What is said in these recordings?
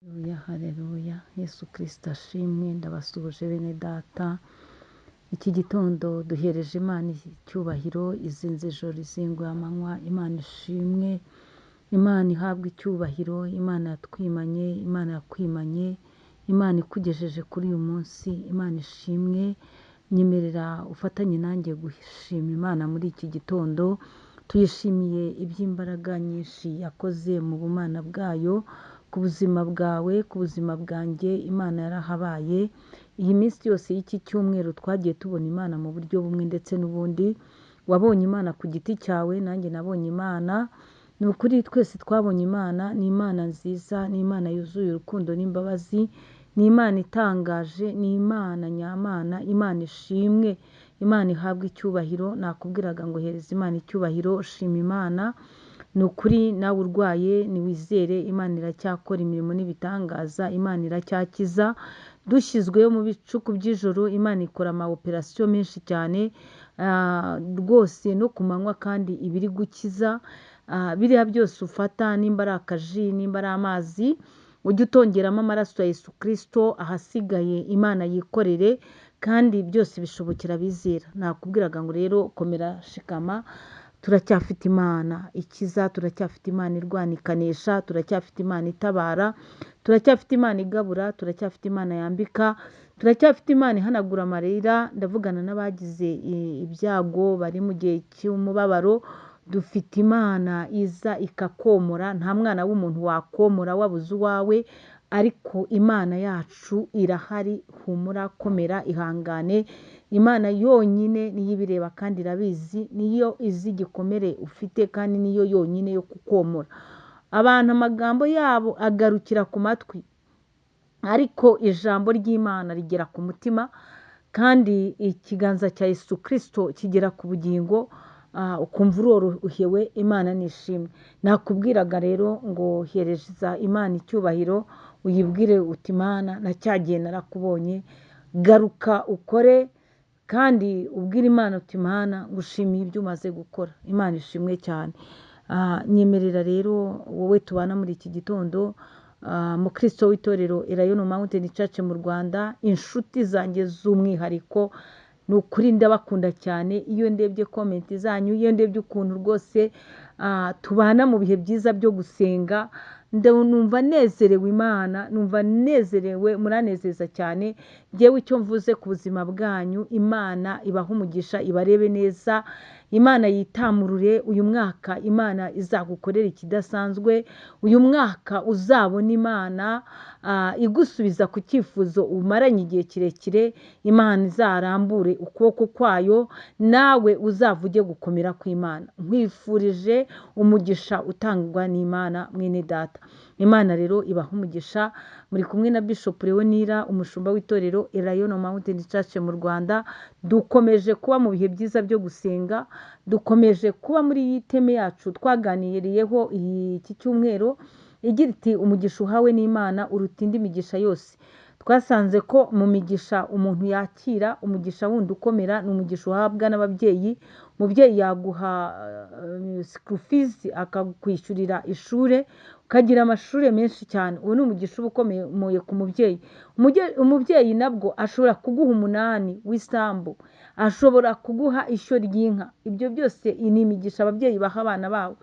Haleluya, haleluya. Yesu Kristo ashimwe. Ndabasuhuje bene data. Iki gitondo duhereje Imana icyubahiro, izinze ijoro izinguye amanywa. Imana ishimwe, Imana ihabwe icyubahiro. Imana yatwimanye, Imana yakwimanye, Imana ikugejeje kuri uyu munsi. Imana ishimwe. Nyemerera ufatanye nanjye gushima Imana muri iki gitondo. Tuyishimiye iby'imbaraga nyinshi yakoze mu bumana bwayo, ku buzima bwawe, ku buzima bwanjye. Imana yarahabaye. Iyi minsi yose y'iki cyumweru twagiye tubona Imana mu buryo bumwe ndetse n'ubundi. Wabonye Imana ku giti cyawe, nanjye nabonye Imana. Ni ukuri twese twabonye Imana. Ni Imana nziza, ni Imana yuzuye urukundo n'imbabazi, ni Imana itangaje, ni Imana nyamana, Imana ishimwe, Imana ihabwe icyubahiro. Nakubwiraga ngo hereza Imana icyubahiro, shima Imana. Ni ukuri nawe urwaye niwizere, Imana iracyakora imirimo n'ibitangaza, Imana iracyakiza. Dushyizweyo mu bicuku by'ijoro, Imana ikora ama operasiyo menshi cyane rwose no ku manywa, kandi ibiri gukiza. Biriya byose ufata, nimba ari akaji, nimba ari amazi, ujye utongeramo amaraso ya Yesu Kristo, ahasigaye Imana yikorere, kandi byose bishobokera abizera. Nakubwiraga ngo rero komera shikama, turacyafite Imana ikiza, turacyafite Imana irwana ikanesha, turacyafite Imana itabara, turacyafite Imana igabura, turacyafite Imana yambika, turacyafite Imana ihanagura amarira. Ndavugana n'abagize ibyago, bari mu gihe cy'umubabaro. Dufite Imana iza ikakomora. Nta mwana w'umuntu wakomora wabuze uwawe, ariko Imana yacu irahari. Humura, komera, ihangane. Imana yonyine niyo ibireba kandi irabizi, niyo izi igikomere ufite, kandi niyo yonyine yo kukomora. Abantu amagambo yabo agarukira ku matwi, ariko ijambo ry'Imana rigera ku mutima, kandi ikiganza cya Yesu Kristo kigera ku bugingo. Ukumva urorohewe. Imana nishimwe. Nakubwiraga rero ngo hereza Imana icyubahiro, uyibwire uti Imana nacyagiye narakubonye, garuka ukore, kandi ubwire Imana uti Imana ngushimiye ibyo umaze gukora. Imana ishimwe cyane. Nyemerera rero wowe tubana muri iki gitondo, mukristo w'itorero Elayono Mountain Church mu Rwanda, inshuti zanjye z'umwihariko, ni ukuri ndabakunda cyane. Iyo ndebye komenti zanyu, iyo ndebye ukuntu rwose tubana mu bihe byiza byo gusenga, numva nezerewe. Imana numva nezerewe, muranezeza cyane. Ngewe icyo mvuze ku buzima bwanyu, Imana ibaha umugisha, ibarebe neza, Imana yitamurure. Uyu mwaka Imana izagukorera ikidasanzwe. Uyu mwaka uzabona Imana igusubiza ku cyifuzo umaranye igihe kirekire. Imana izarambure ukuboko kwayo, nawe uzavuge gukomera kw'Imana. Nkwifurije umugisha utangwa n'Imana, mwene data. Imana rero ibaha umugisha. Muri kumwe na Bishop Leonira, umushumba w'itorero Elayono Mountain Church mu Rwanda. Dukomeje kuba mu bihe byiza byo gusenga, dukomeje kuba muri iyi teme yacu twaganiriyeho iki cyumweru, igira iti umugisha uhawe n'Imana uruta indi migisha yose. Twasanze ko mu migisha umuntu yakira, umugisha wundi ukomera ni umugisha uhabwa n'ababyeyi. Umubyeyi yaguha school fees, akakwishyurira ishuri, ukagira amashuri menshi cyane. Uwo ni umugisha uba ukomeye ku mubyeyi. Umubyeyi nabwo ashobora kuguha umunani w'isambu, ashobora kuguha ishyo ry'inka. Ibyo byose ni imigisha ababyeyi baha abana babo.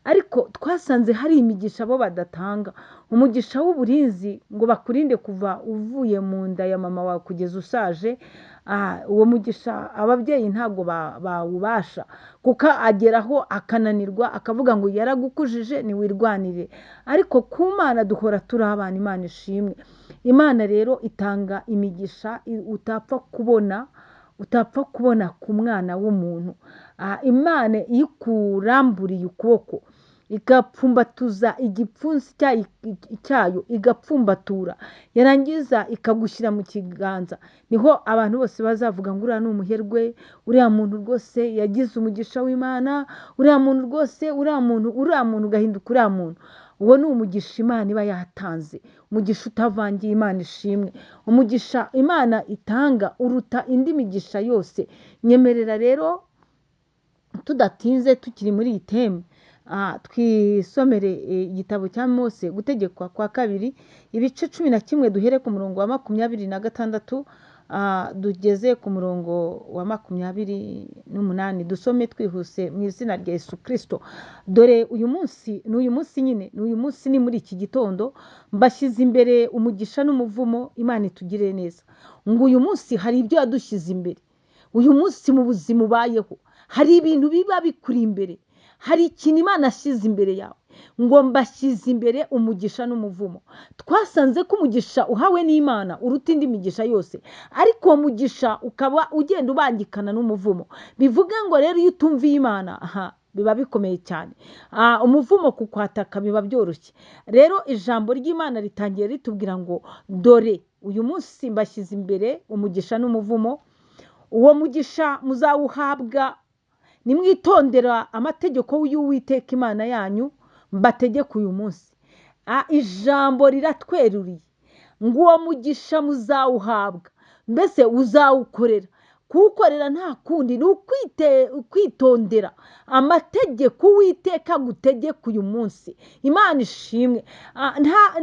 Ariko twasanze hari imigisha bo badatanga. Umugisha w'uburinzi, ngo bakurinde kuva uvuye mu nda ya mama wawe kugeza usaje. Uwo mugisha ababyeyi ntabwo bawubasha, kuko ageraho akananirwa, akavuga ngo yaragukujije niwirwanire. Ariko ku Mana duhora turi abana. Imana ishimwe. Imana rero itanga imigisha utapfa kubona ku mwana w'umuntu. Imana iyo ikuramburiye ukuboko, igapfumbatuza igipfunsi cyayo, igapfumbatura, yarangiza ikagushyira mu kiganza, niho abantu bose bazavuga ngo uriya ni umuherwe, uriya muntu rwose yagize umugisha w'Imana, uriya muntu rwose, uriya muntu ugahinduka uriya muntu. Uwo ni umugisha Imana iba yatanze, umugisha utavangiye. Imana ishimwe. Umugisha Imana itanga uruta indi migisha yose. Nyemerera rero tudatinze, tukiri muri iyi teme, twisomere igitabo cya Mose gutegekwa kwa kabiri ibice 11 duhere ku murongo wa 26 tugeze ku murongo wa 28 dusome twihuse mu izina rya Yesu Kristo. Dore uyu munsi ni muri iki gitondo mbashyize imbere umugisha n'umuvumo. Imana itugire neza ngo uyu munsi hari ibyo yadushyize imbere. Uyu munsi mu buzima ubayeho hari ibintu biba bikuri imbere, hari ikintu Imana ashyize imbere yawe ngo mbashyize imbere umugisha n'umuvumo. Twasanze ko umugisha uhawe n'Imana uruta indi migisha yose, ariko uwo mugisha ukaba ugenda ubangikana n'umuvumo. Bivuga ngo rero iyo utumviye Imana biba bikomeye cyane, umuvumo kukwataka biba byoroshye. Rero ijambo ry'Imana ritangiye ritubwira ngo dore uyu munsi mbashyize imbere umugisha n'umuvumo. Uwo mugisha muzawuhabwa nimwitondera amategeko y'Uwiteka Imana yanyu mbategeka uyu munsi. Ijambo riratweruriye ngo uwo mugisha muzawuhabwa, mbese uzawukorera. Kuwukorera nta kundi ni ukwitondera amategeko Uwiteka agutegeka uyu munsi. Imana ishimwe,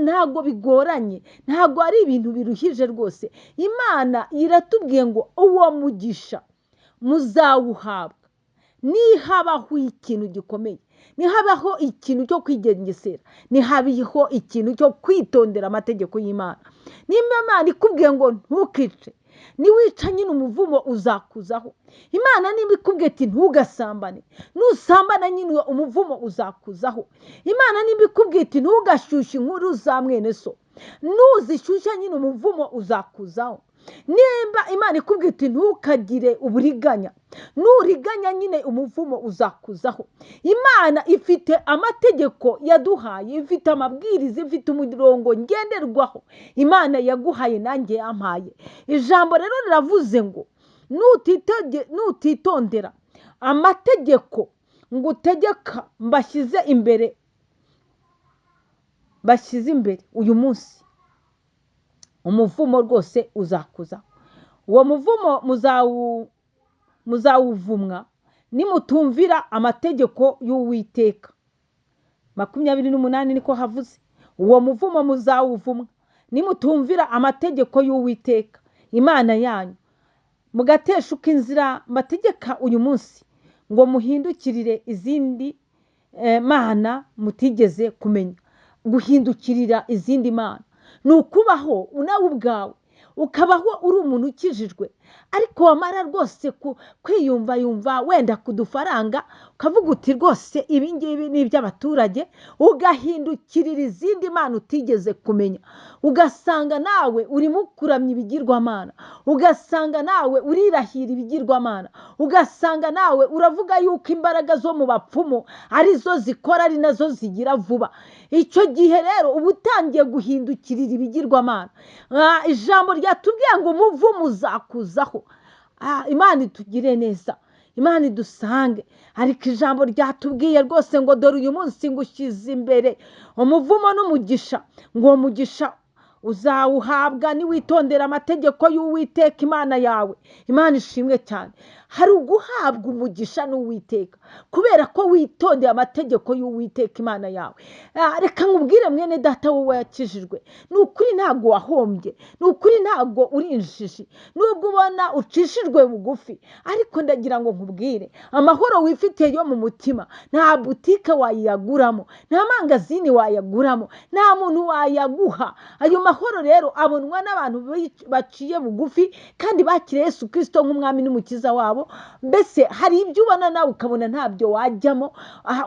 ntago bigoranye, ntago ari ibintu biruhije rwose. Imana iratubwiye ngo uwo mugisha muzawuhabwa nihabaho ikintu gikomeye, nihabaho ikintu cyo kwigengesera, nihabaho ikintu cyo kwitondera amategeko y'Imana. Nimba Imana ikubwiye ngo ntukice, niwica nyine umuvumo uzakuzaho. Imana nimba ikubwiye ati ntugasambane, nusambana nyine umuvumo uzakuzaho. Imana nimba ikubwiye ati ntugashyushye inkuru za mwene so, nuzishyushya nyine umuvumo uzakuzaho. Nimba Imana ikubwiye ati ntukagire uburiganya, nuriganya nyine umuvumo uzakuzaho. Imana ifite amategeko yaduhaye, ifite amabwiriza, ifite umurongo ngenderwaho Imana yaguhaye nanjye yampaye. Ijambo rero riravuze ngo nutitondera amategeko ngutegeka mbashyize imbere uyu munsi, umuvumo rwose uzakuza. Uwo muvumo muzawuvumwa nimutumvira amategeko y'Uwiteka. 28 niko havuze. Uwo muvumo muzawuvumwa nimutumvira amategeko y'Uwiteka Imana yanyu, mugateshuka inzira mbategeka uyu munsi ngo muhindukirire izindi mana mutigeze kumenya. Guhindukirira izindi mana ni ukubaho nawe ubwawe, ukabaho uri umuntu ukijijwe, ariko wamara rwose kwiyumva wenda ku dufaranga, ukavuga uti rwose ibi ngibi ni iby'abaturage, ugahindukirira izindi mana utigeze kumenya. Ugasanga nawe urimo kuramya ibigirwamana, ugasanga nawe urirahira ibigirwamana, ugasanga nawe uravuga yuko imbaraga zo mu bapfumu arizo zikora, ari nazo zigira vuba. Icyo gihe rero uba utangiye guhindukirira ibigirwamana. Ijambo ryatubwiye ngo umuvumo uzakuzaho. Imana itugire neza, Imana idusange. Ariko ijambo ryatubwiye rwose ngo dore uyu munsi ngushyize imbere umuvumo n'umugisha, ngo uwo mugisha uzawuhabwa niwitondera amategeko y'Uwiteka Imana yawe. Imana ishimwe cyane. Hari uguhabwa umugisha n'Uwiteka kubera ko witondeye amategeko y'Uwiteka Imana yawe. Reka nkubwire mwene data wowe yakijijwe, ni ukuri ntabwo wahombye, ni ukuri ntabwo uri injiji, nubwo ubona ucishijwe bugufi, ariko ndagira ngo nkubwire amahoro wifitiye yo mu mutima nta butike wayaguramo, nta mangazini wayaguramo, nta muntu wayaguha. Ayo mahoro rero abonwa n'abantu baciye bugufi kandi bakiriye Yesu Kristo nk'umwami n'umukiza wabo. Mbese hari ibyo ubona nawe ukabona ntabyo wajyamo.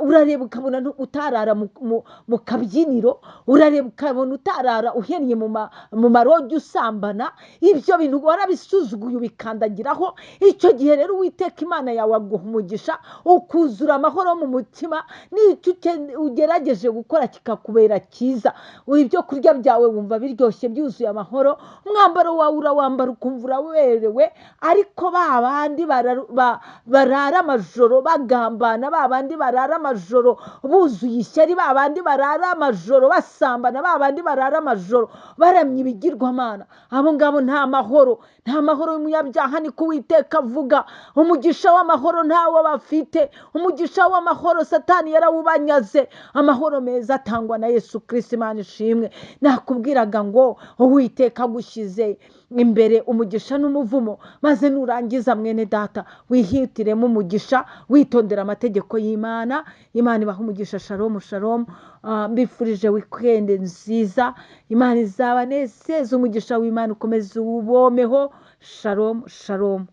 Urareba ukabona utarara mu kabyiniro, urareba ukabona utarara uhennye mu marogi usambana. Ibyo bintu warabisuzuguye ubikandagiraho. Icyo gihe rero Uwiteka Imana yawe aguha umugisha, ukuzura amahoro mu mutima. N'icyo ugerageje gukora kikakubera cyiza, ibyo kurya byawe wumva biri biryoshye byuzuye amahoro, umwambaro wawe urawambara ukumva uraberewe, ariko ba bandi barara amajoro bagambana, ba bandi barara amajoro buzuye ishyari, ba bandi barara amajoro basambana, ba bandi barara amajoro baramya ibigirwamana, abo ngabo nta mahoro y'umunyabyaha, niko Uwiteka avuga. Umugisha w'amahoro ntawo bafite, umugisha w'amahoro Satani yarawubanyaze. Amahoro meza atangwa na Yesu Kristo, Imana ishimwe. Nakubwiraga ngo Uwiteka agushyize imbere umugisha n'umuvumo, maze nurangiza mwene data wihitiremo umugisha, witondera amategeko y'Imana. Imana ibaha umugisha. Shalom shalom. Mbifurije weekend nziza, Imana izabanezeze, umugisha w'Imana ukomeze uwubomeho. Shalom shalom.